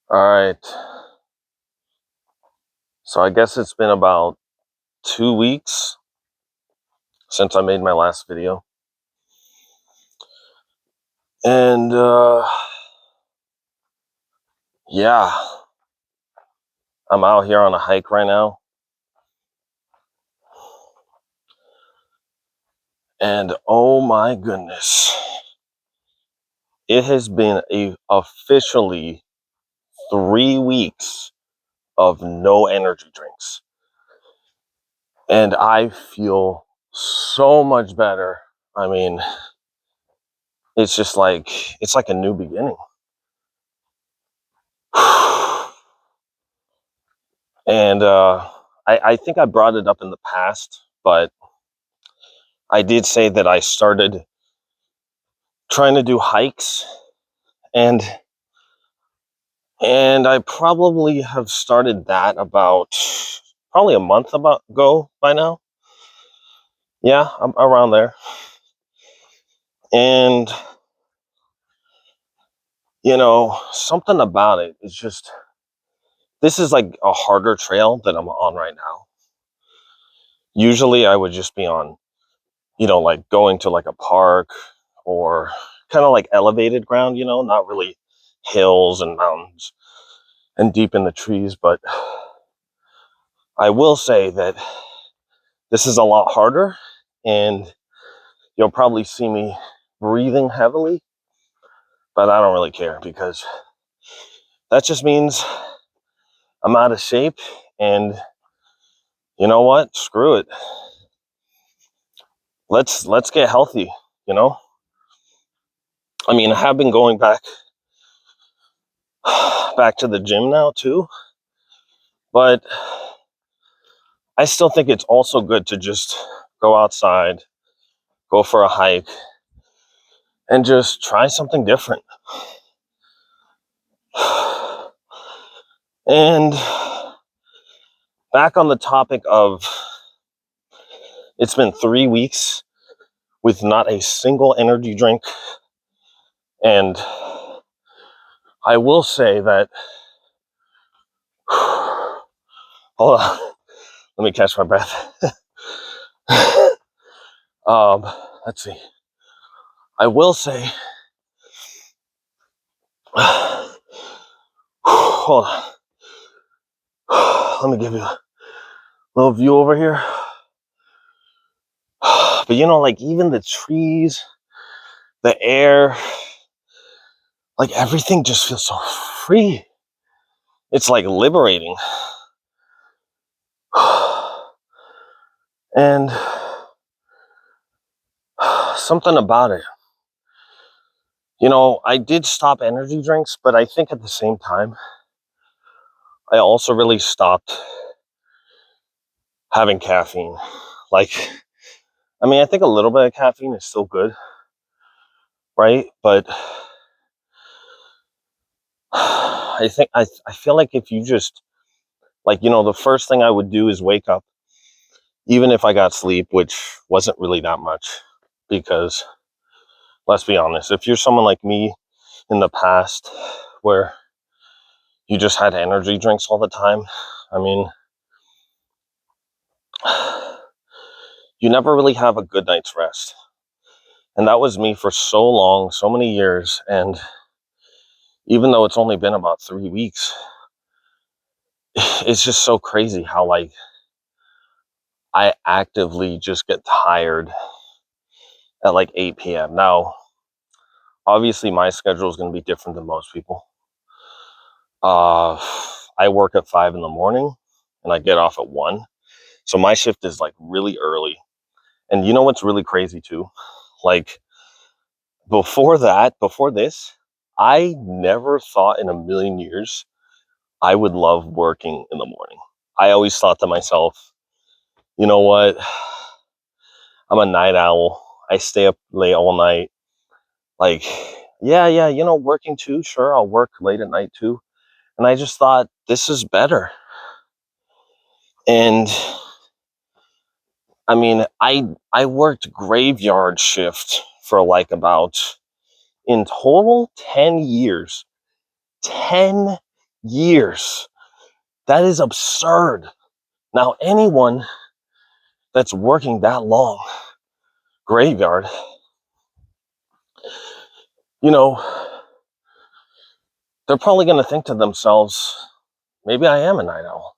All right. So I guess it's been about 2 weeks since I made my last video. And yeah, I'm out here on a hike right now. And oh my goodness, it has been officially 3 weeks of no energy drinks. And I feel so much better. I mean, it's like a new beginning. And I think I brought it up in the past, but I did say that I started trying to do hikes, and I probably have started that about probably a month ago by now. Yeah, I'm around there. And something about it is just, this is like a harder trail that I'm on right now. Usually I would just be on, like going to like a park or kind of like elevated ground, not really hills and mountains and deep in the trees. But I will say that this is a lot harder, and you'll probably see me breathing heavily, but I don't really care because that just means I'm out of shape. And you know what? Screw it. Let's get healthy, you know? I mean, I have been going back to the gym now too, but I still think it's also good to just go outside, go for a hike, and just try something different. And back on the topic of, it's been 3 weeks with not a single energy drink. And I will say that, hold on, let me catch my breath. Let's see. I will say, hold on. Let me give you a little view over here. But like even the trees, the air, like everything just feels so free. It's like liberating. And something about it. I did stop energy drinks, but I think at the same time, I also really stopped having caffeine. Like, I mean, I think a little bit of caffeine is still good, right? But I feel like if you just, like, the first thing I would do is wake up, even if I got sleep, which wasn't really that much, because let's be honest, if you're someone like me in the past where you just had energy drinks all the time, I mean, you never really have a good night's rest. And that was me for so long, so many years. And even though it's only been about 3 weeks, it's just so crazy how, like, I actively just get tired at like 8 p.m. Now, obviously, my schedule is going to be different than most people. I work at 5 in the morning and I get off at 1. So my shift is like really early. And you know what's really crazy too? Like, before this, I never thought in a million years I would love working in the morning. I always thought to myself, you know what? I'm a night owl. I stay up late all night. Like, yeah, working too. Sure, I'll work late at night too. And I just thought, this is better. And I mean, I worked graveyard shift for like about, in total, 10 years. 10 Years. That is absurd. Now, anyone that's working that long, graveyard, you know, they're probably going to think to themselves, maybe I am a night owl.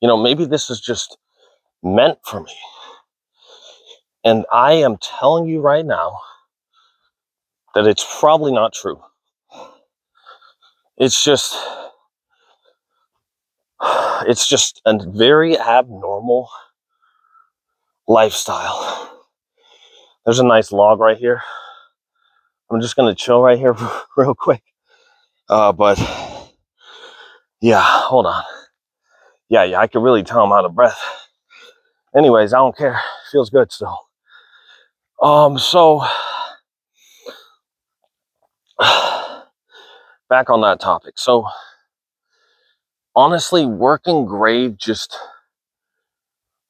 Maybe this is just meant for me. And I am telling you right now that it's probably not true. It's just a very abnormal lifestyle. There's a nice log right here. I'm just going to chill right here real quick. But yeah, hold on. Yeah, I can really tell I'm out of breath. Anyways, I don't care. Feels good still. So back on that topic. So honestly, working grave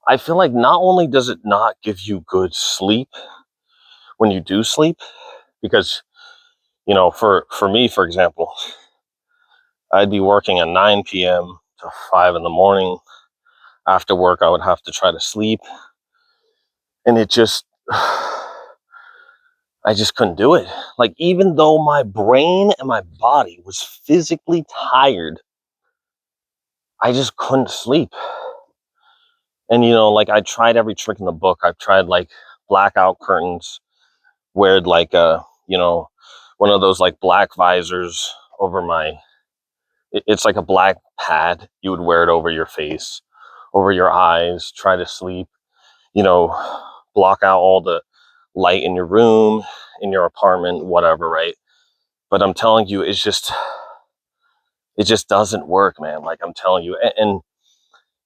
I feel like not only does it not give you good sleep when you do sleep, because, for me, for example, I'd be working at 9 p.m. to 5 in the morning. After work, I would have to try to sleep. And I just couldn't do it. Like, even though my brain and my body was physically tired, I just couldn't sleep. And, like, I tried every trick in the book. I've tried, like, blackout curtains, wear, like, one of those, like, black visors over it's like a black pad. You would wear it over your face, over your eyes, try to sleep, block out all the light in your room, in your apartment, whatever, right? But I'm telling you, it just doesn't work, man. Like, I'm telling you. And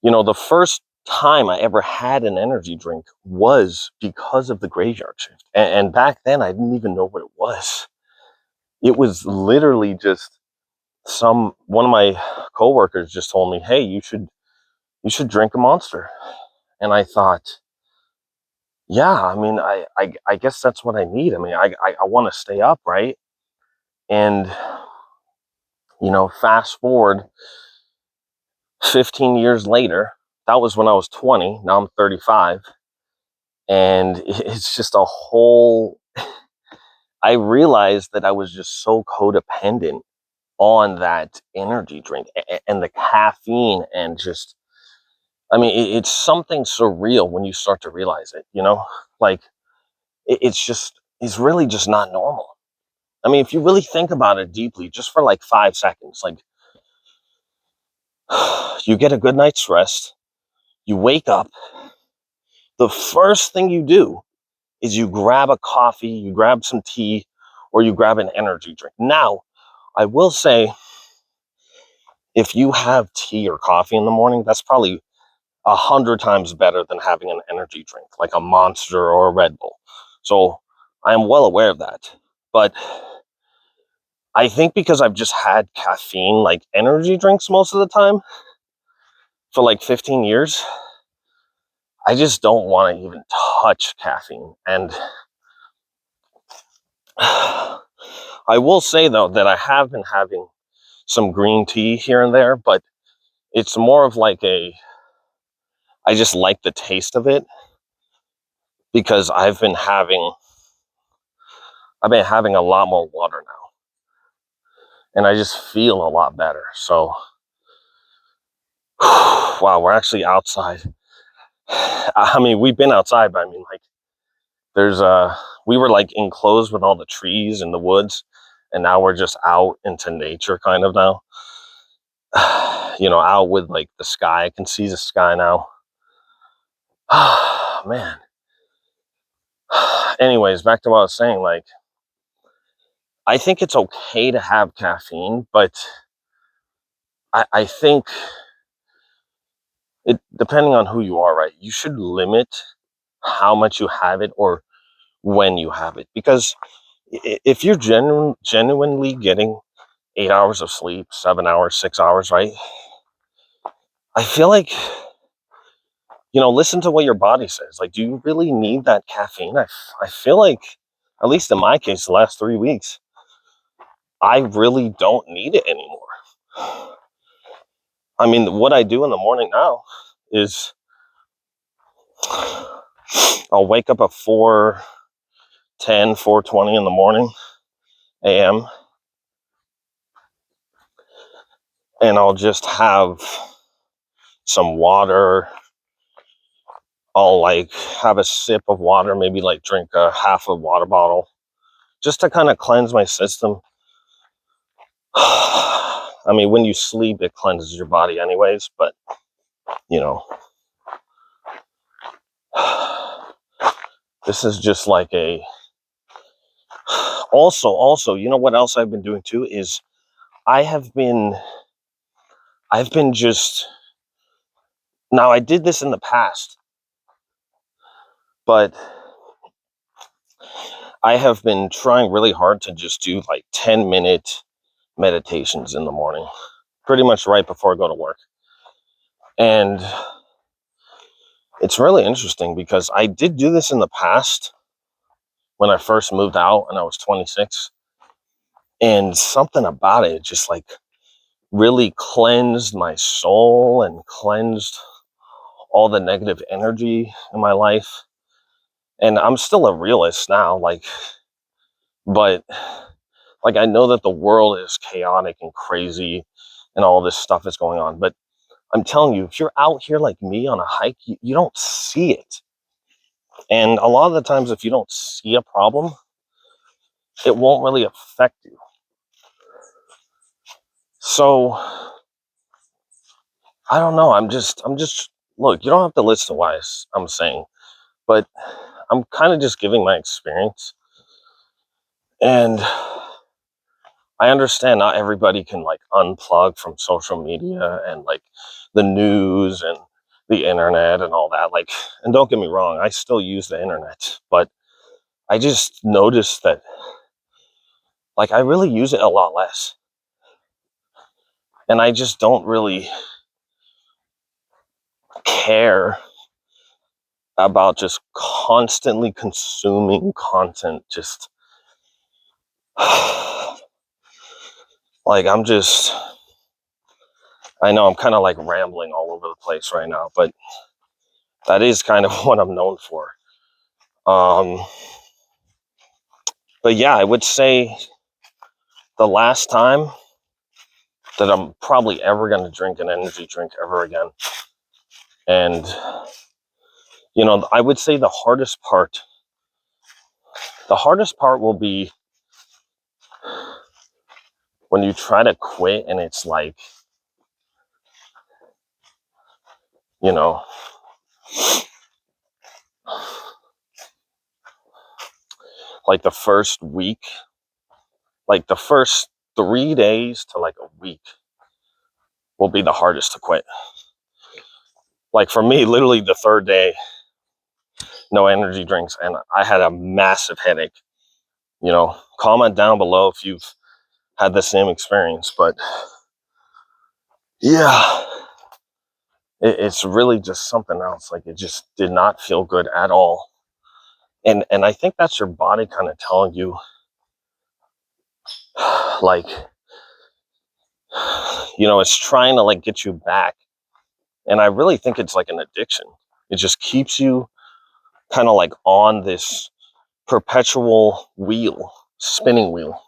the first time I ever had an energy drink was because of the graveyard shift. And back then, I didn't even know what it was. It was literally just one of my coworkers just told me, hey, you should drink a Monster. And I thought, yeah, I mean, I guess that's what I need. I mean, I want to stay up, right? And, fast forward 15 years later, that was when I was 20. Now I'm 35. And it's just a whole, I realized that I was just so codependent on that energy drink and the caffeine, and just, I mean, it's something surreal when you start to realize it, like it's really just not normal. I mean, if you really think about it deeply, just for like 5 seconds, like, you get a good night's rest, you wake up, the first thing you do is you grab a coffee, you grab some tea, or you grab an energy drink. Now, I will say, if you have tea or coffee in the morning, that's probably 100 times better than having an energy drink like a Monster or a Red Bull. So I am well aware of that. But I think because I've just had caffeine, like energy drinks most of the time for like 15 years, I just don't want to even touch caffeine. And I will say, though, that I have been having some green tea here and there, but it's more of like I just like the taste of it, because I've been having a lot more water now, and I just feel a lot better. So, wow, we're actually outside. I mean, we've been outside, but I mean, like, there's we were like enclosed with all the trees and the woods, and now we're just out into nature kind of now. Out with like the sky. I can see the sky now. Man. Anyways, back to what I was saying, like, I think it's okay to have caffeine, but I think it, depending on who you are, right, you should limit how much you have it or when you have it. Because if you're genuinely getting 8 hours of sleep, 7 hours, 6 hours, right, I feel like, listen to what your body says. Like, do you really need that caffeine? I feel like, at least in my case, the last 3 weeks, I really don't need it anymore. I mean, what I do in the morning now is I'll wake up at 4:10, 4:20 in the morning a.m. and I'll just have some water. I'll like have a sip of water, maybe like drink a half a water bottle just to kind of cleanse my system. I mean, when you sleep, it cleanses your body anyways, but you know, this is just like a, also, you know what else I've been doing too is I've been just, now I did this in the past, but I have been trying really hard to just do like 10-minute meditations in the morning, pretty much right before I go to work. And it's really interesting because I did do this in the past when I first moved out and I was 26. And something about it just like really cleansed my soul and cleansed all the negative energy in my life. And I'm still a realist now, like, but like I know that the world is chaotic and crazy and all this stuff is going on. But I'm telling you, if you're out here like me on a hike, you don't see it. And a lot of the times, if you don't see a problem, it won't really affect you. So I don't know. I'm just, look, you don't have to listen to what I'm saying, but I'm kind of just giving my experience. And I understand not everybody can like unplug from social media and like the news and the internet and all that. Like, and don't get me wrong, I still use the internet, but I just noticed that like I really use it a lot less. And I just don't really care about just constantly consuming content. Just like I know I'm kind of like rambling all over the place right now, but that is kind of what I'm known for. But yeah, I would say the last time that I'm probably ever going to drink an energy drink ever again. And, you know, I would say the hardest part will be when you try to quit and it's like, you know, like the first week, like the first 3 days to like a week will be the hardest to quit. Like for me, literally the third day, no energy drinks, and I had a massive headache. You know, comment down below if you've had the same experience. But yeah, it's really just something else. Like it just did not feel good at all. And I think that's your body kind of telling you, like, you know, it's trying to like get you back. And I really think it's like an addiction. It just keeps you kind of like on this perpetual wheel, spinning wheel.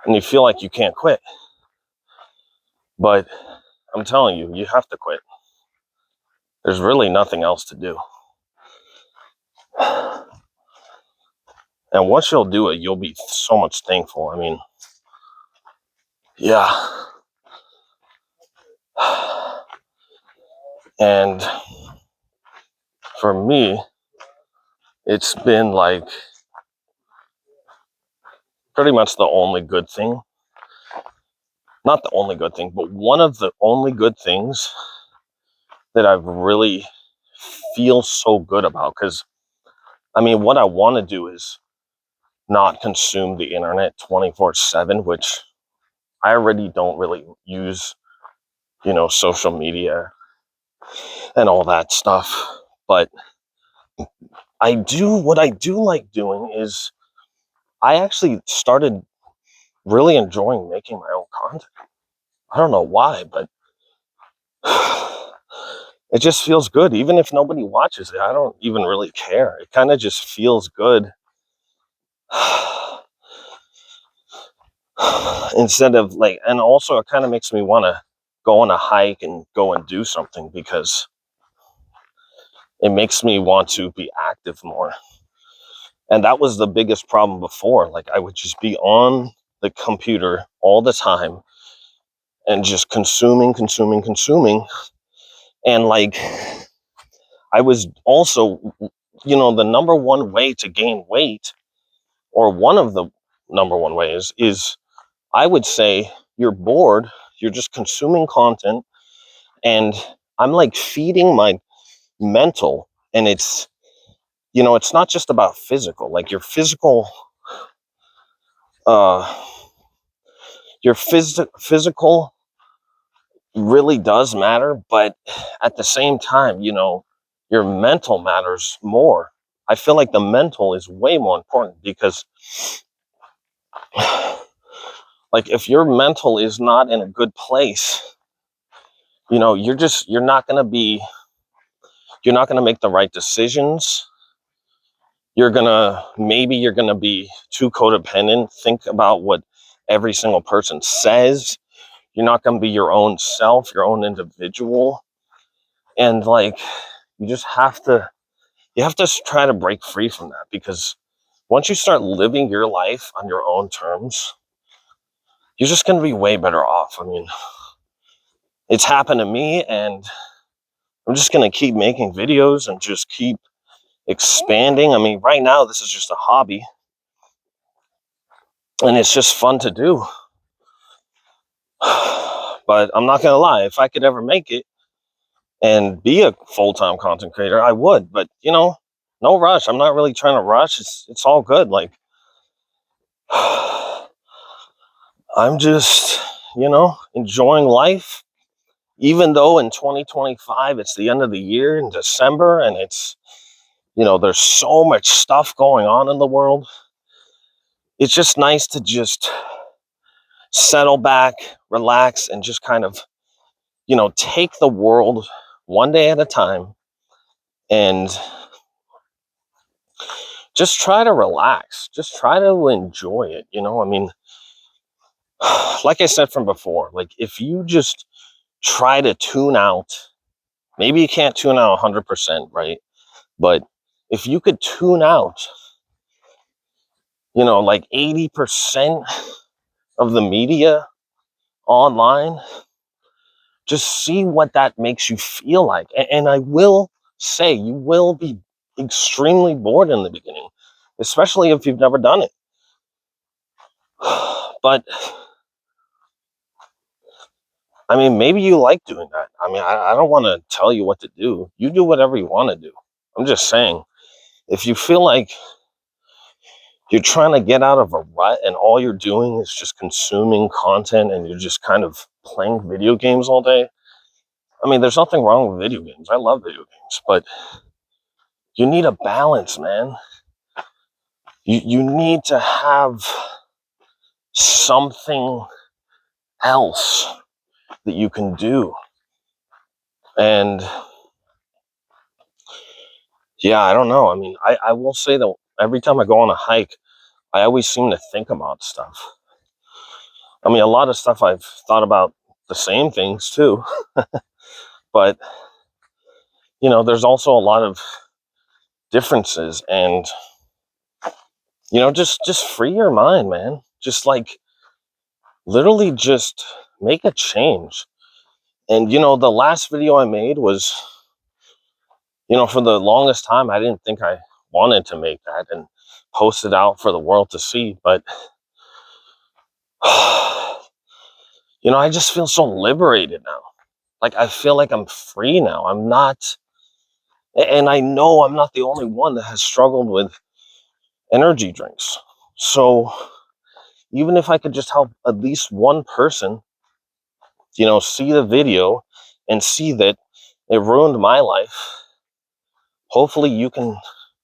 And you feel like you can't quit. But I'm telling you, you have to quit. There's really nothing else to do. And once you'll do it, you'll be so much thankful. I mean, yeah. And for me, it's been like pretty much the only good thing. Not the only good thing, but one of the only good things that I've really feel so good about. Because, I mean, what I want to do is not consume the internet 24/7, which I already don't really use, you know, social media and all that stuff. But what I do like doing is I actually started really enjoying making my own content. I don't know why, but it just feels good. Even if nobody watches it, I don't even really care. It kind of just feels good. Instead of like, and also it kind of makes me want to go on a hike and go and do something, because it makes me want to be active more. And that was the biggest problem before. Like, I would just be on the computer all the time and just consuming. And like, I was also, the number one way to gain weight, or one of the number one ways, is, I would say, you're bored, you're just consuming content, and I'm like feeding my mental. And it's not just about physical. Like, uh physical really does matter, but at the same time, your mental matters more. I feel like the mental is way more important, because like, if your mental is not in a good place, you're not going to make the right decisions. You're going to be too codependent, think about what every single person says. You're not going to be your own self, your own individual. And like, you just have to try to break free from that, because once you start living your life on your own terms, you're just going to be way better off. I mean, it's happened to me, and I'm just going to keep making videos and just keep expanding. I mean, right now, this is just a hobby, and it's just fun to do. But I'm not going to lie, if I could ever make it and be a full-time content creator, I would. But, no rush. I'm not really trying to rush. It's all good. Like, I'm just, enjoying life, even though in 2025, it's the end of the year in December, and it's, there's so much stuff going on in the world. It's just nice to just settle back, relax, and just kind of, take the world one day at a time, and just try to relax, just try to enjoy it. I mean, like I said from before, like, if you just try to tune out, maybe you can't tune out 100%, right? But if you could tune out, like 80% of the media online, just see what that makes you feel like. And I will say, you will be extremely bored in the beginning, especially if you've never done it. But I mean, maybe you like doing that. I mean, I don't want to tell you what to do. You do whatever you want to do. I'm just saying, if you feel like you're trying to get out of a rut and all you're doing is just consuming content, and you're just kind of playing video games all day, I mean, there's nothing wrong with video games. I love video games, but you need a balance, man. You need to have something else that you can do. And yeah, I don't know. I mean, I will say that every time I go on a hike, I always seem to think about stuff. I mean, a lot of stuff I've thought about the same things too, but there's also a lot of differences. And just free your mind, man. Just like, literally just make a change. And the last video I made was, for the longest time, I didn't think I wanted to make that and post it out for the world to see. But I just feel so liberated now. Like, I feel like I'm free now. I'm not, and I know I'm not the only one that has struggled with energy drinks. So even if I could just help at least one person, see the video and see that it ruined my life, hopefully you can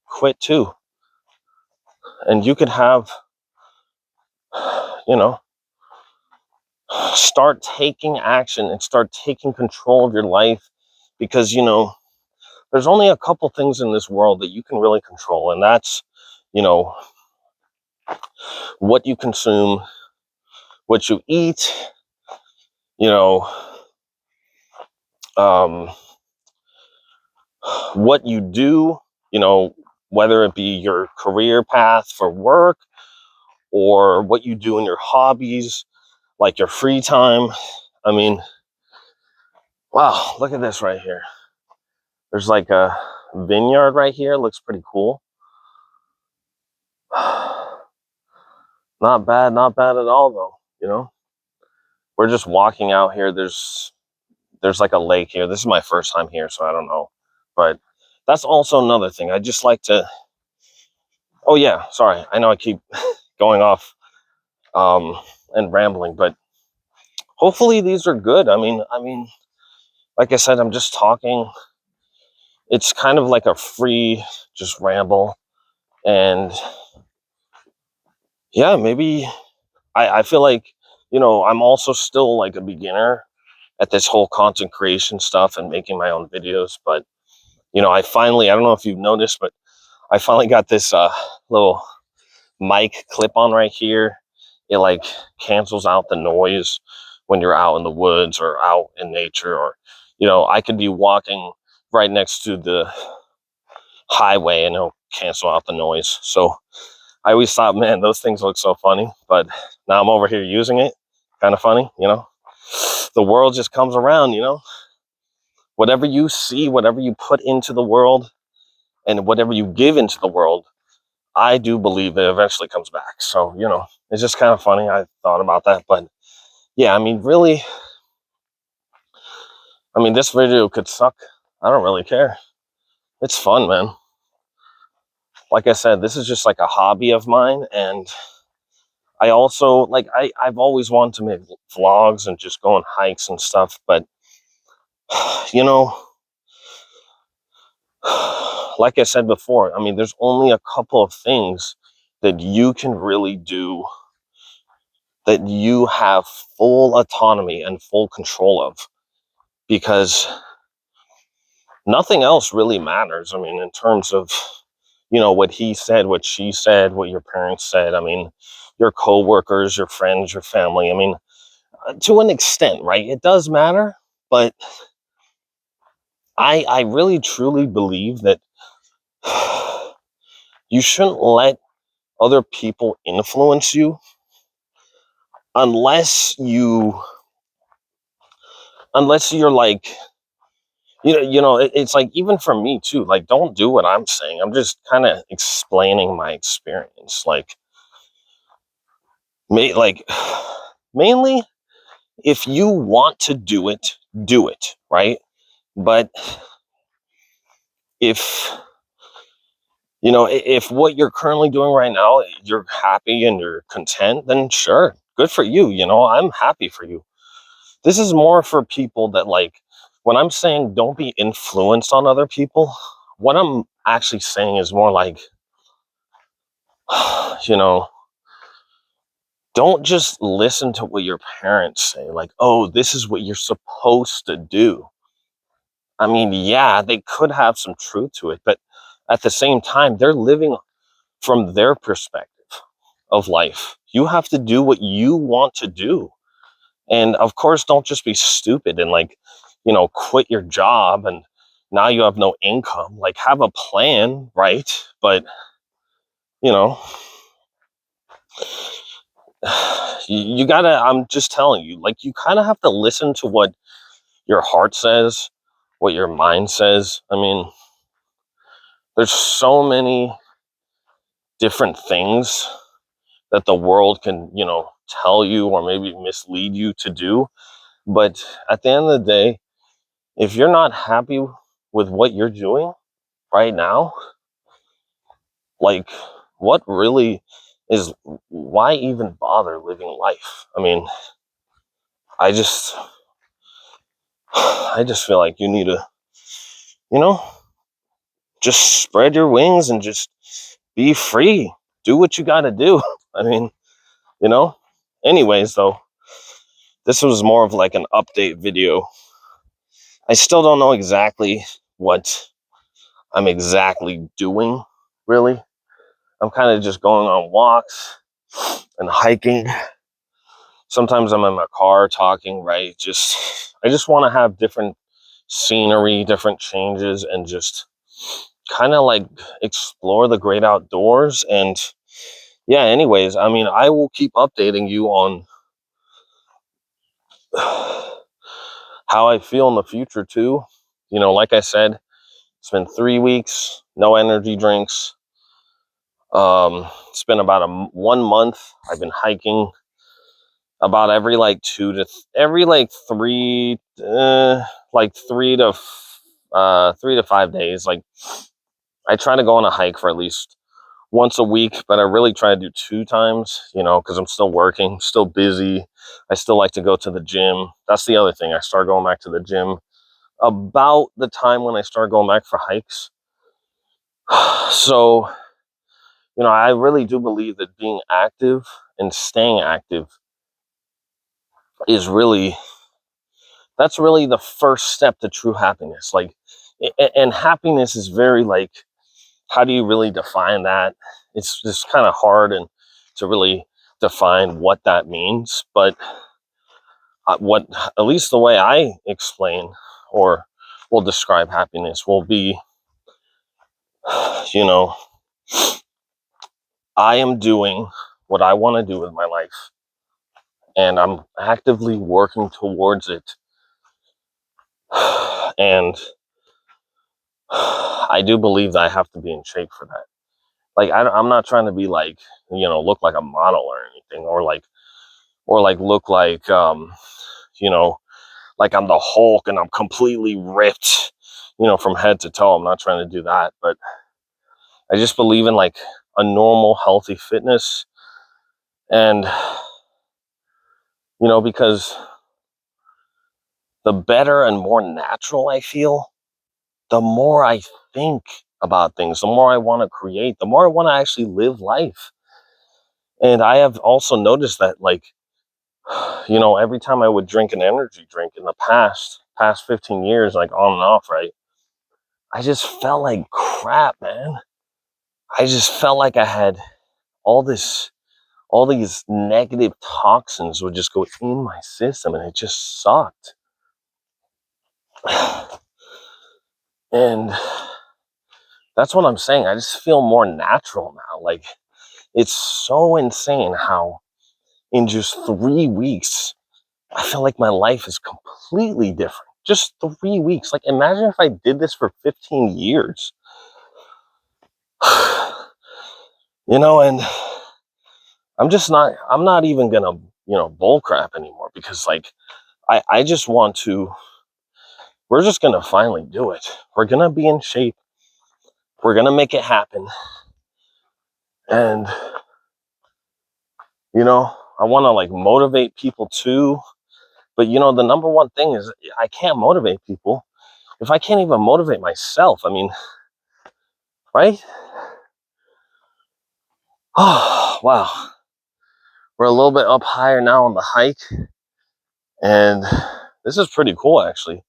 quit too. And you could have, you know, start taking action and start taking control of your life, because there's only a couple things in this world that you can really control, and that's you know what you consume, what you eat, you know um, what you do, whether it be your career path for work or what you do in your hobbies, like your free time. I mean, wow, look at this right here. There's like a vineyard right here. Looks pretty cool. Not bad, not bad at all though, We're just walking out here. There's like a lake here. This is my first time here, so I don't know. But that's also another thing. I just like to Oh yeah, sorry. I know I keep going off and rambling, but hopefully these are good. I mean, like I said, I'm just talking. It's kind of like a free just ramble, and yeah, maybe I feel like, I'm also still like a beginner at this whole content creation stuff and making my own videos, but I don't know if you've noticed, but I finally got this little mic clip on right here. It like cancels out the noise when you're out in the woods or out in nature, or I could be walking right next to the highway and it'll cancel out the noise. So I always thought, man, those things look so funny, but now I'm over here using it. Kind of funny. The world just comes around. Whatever you see, whatever you put into the world, and whatever you give into the world, I do believe it eventually comes back. So, it's just kind of funny. I thought about that, but yeah, I mean, really, this video could suck. I don't really care. It's fun, man. Like I said, this is just like a hobby of mine, and I also I've always wanted to make vlogs and just go on hikes and stuff, but you know, like I said before, there's only a couple of things that you can really do that you have full autonomy and full control of, because nothing else really matters. In terms of, what he said, what she said, what your parents said, your coworkers, your friends, your family. To an extent, right? It does matter, but I really truly believe that you shouldn't let other people influence you unless you're like, it's like, even for me too, like, don't do what I'm saying. I'm just kind of explaining my experience. Like mainly, if you want to do it, right? But if if what you're currently doing right now, you're happy and you're content, then sure, good for you. I'm happy for you. This is more for people that, like, when I'm saying don't be influenced on other people, what I'm actually saying is more like, you know, don't just listen to what your parents say, like, oh, this is what you're supposed to do. Yeah, they could have some truth to it, but at the same time, they're living from their perspective of life. You have to do what you want to do. And of course, don't just be stupid and, like, quit your job and now you have no income. Like, have a plan, right? But, you know, you gotta, I'm just telling you, like, you kind of have to listen to what your heart says, what your mind says. There's so many different things that the world can, tell you or maybe mislead you to do. But at the end of the day, if you're not happy with what you're doing right now, like, what really is, why even bother living life? I just, I just feel like you need to, you know, just spread your wings and just be free. Do what you got to do. I mean, you know, anyways, though, this was more of like an update video. I still don't know exactly what I'm exactly doing, really. I'm kind of just going on walks and hiking. Sometimes I'm in my car talking, right? I just want to have different scenery, different changes, and just kind of like explore the great outdoors. And yeah, anyways, I mean, I will keep updating you on how I feel in the future too. You know, like I said, it's been 3 weeks, no energy drinks. It's been about 1 month. I've been hiking about every like every like like 3 to 5 days. Like I try to go on a hike for at least once a week, but I really try to do 2 times, you know, because I'm still working, still busy. I still like to go to the gym. That's the other thing. I start going back to the gym about the time when I start going back for hikes. So, you know, I really do believe that being active and staying active is really, that's really the first step to true happiness. Like, and happiness is very like, how do you really define that? It's just kind of hard and to really define what that means. But what, at least the way I explain or will describe happiness will be, you know, I am doing what I want to do with my life, and I'm actively working towards it. And I do believe that I have to be in shape for that. Like I'm not trying to be like, you know, look like a model or anything, or like look like you know, like I'm the Hulk and I'm completely ripped, you know, from head to toe. I'm not trying to do that, but I just believe in like a normal, healthy fitness. And, you know, because the better and more natural I feel, the more I think about things, the more I want to create, the more I want to actually live life. And I have also noticed that, like, you know, every time I would drink an energy drink in the past 15 years, like on and off, right? I just felt like crap, man. I just felt like I had all all these negative toxins would just go in my system, and it just sucked. And that's what I'm saying. I just feel more natural now. Like, it's so insane how in just 3 weeks, I feel like my life is completely different. Just 3 weeks. Like, imagine if I did this for 15 years. You know, and I'm not even gonna, you know, bull crap anymore, because like I just want to, we're just gonna finally do it. We're gonna be in shape. We're gonna make it happen. And, you know, I wanna like motivate people too. But you know, the number one thing is I can't motivate people if I can't even motivate myself. I mean, right? Oh, wow. We're a little bit up higher now on the hike, and this is pretty cool actually.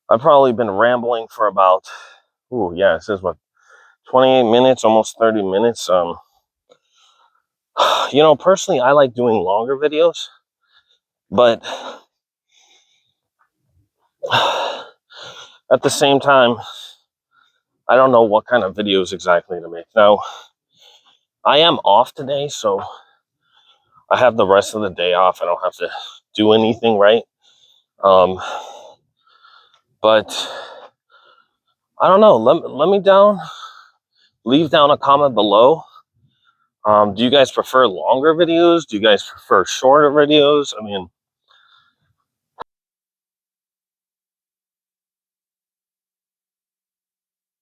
I've probably been rambling for about, ooh, yeah, it says what, 28 minutes, almost 30 minutes. You know, personally, I like doing longer videos, but at the same time, I don't know what kind of videos exactly to make. Now, I am off today, so I have the rest of the day off. I don't have to do anything, right? Um, but I don't know. Let me leave down a comment below. Do you guys prefer longer videos? Do you guys prefer shorter videos? I mean,